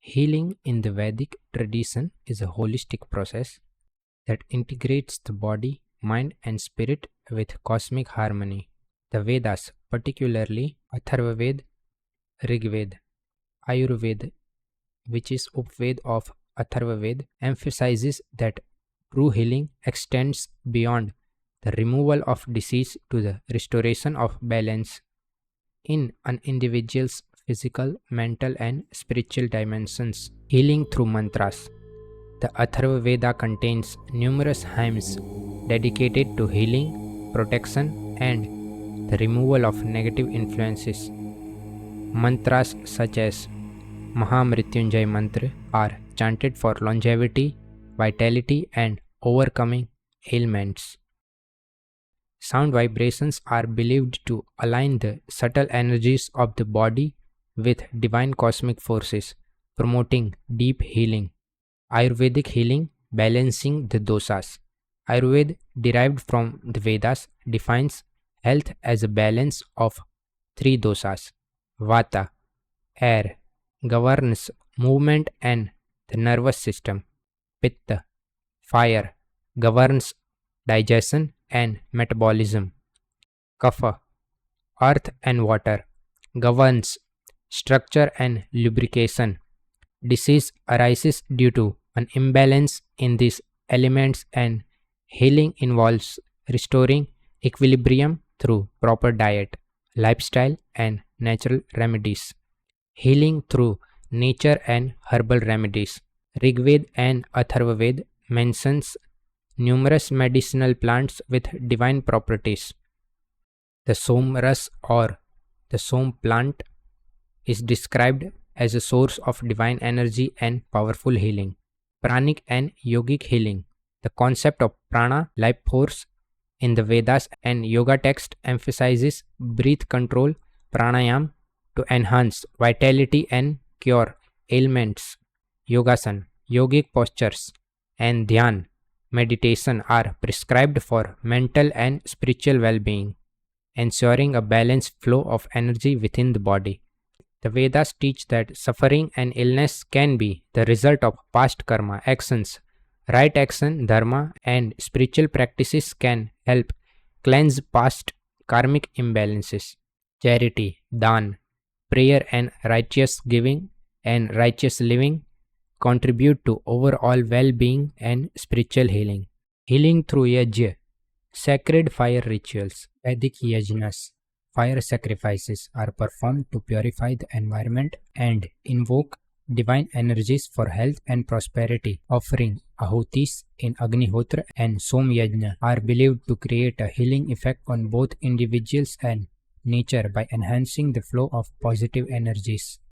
Healing in the Vedic tradition is a holistic process that integrates the body, mind, and spirit with cosmic harmony. The Vedas, particularly Atharvaved, Rigved, Ayurveda, which is Upved of Atharvaved, emphasizes that true healing extends beyond the removal of disease to the restoration of balance in an individual's physical, mental, and spiritual dimensions. Healing through mantras. The Atharva Veda contains numerous hymns dedicated to healing, protection, and the removal of negative influences. Mantras such as Mahamrityunjay Mantra are chanted for longevity, vitality, and overcoming ailments. Sound vibrations are believed to align the subtle energies of the body with divine cosmic forces, promoting deep healing. Ayurvedic healing, balancing the dosas. Ayurveda, derived from the Vedas, defines health as a balance of three dosas. Vata, air, governs movement and the nervous system. Pitta, fire, governs digestion and metabolism. Kapha, earth and water, governs structure and lubrication. Disease arises due to an imbalance in these elements, and healing involves restoring equilibrium through proper diet, lifestyle, and natural remedies. Healing through nature and herbal remedies. Rigved and Atharvaved mentions numerous medicinal plants with divine properties. The Somras or the Som plant is described as a source of divine energy and powerful healing. Pranic and yogic healing. The concept of prana, life force, in the Vedas and yoga text emphasizes breath control, pranayam, to enhance vitality and cure ailments. Yogasana, yogic postures, and dhyan, meditation are prescribed for mental and spiritual well-being, ensuring a balanced flow of energy within the body. The Vedas teach that suffering and illness can be the result of past karma actions. Right action, dharma, and spiritual practices can help cleanse past karmic imbalances. Charity, dan, prayer, and righteous giving and righteous living contribute to overall well-being and spiritual healing. Healing through yajna, sacred fire rituals. Vedic yajnas, fire sacrifices, are performed to purify the environment and invoke divine energies for health and prosperity. Offering ahutis in Agnihotra and Som Yajna are believed to create a healing effect on both individuals and nature by enhancing the flow of positive energies.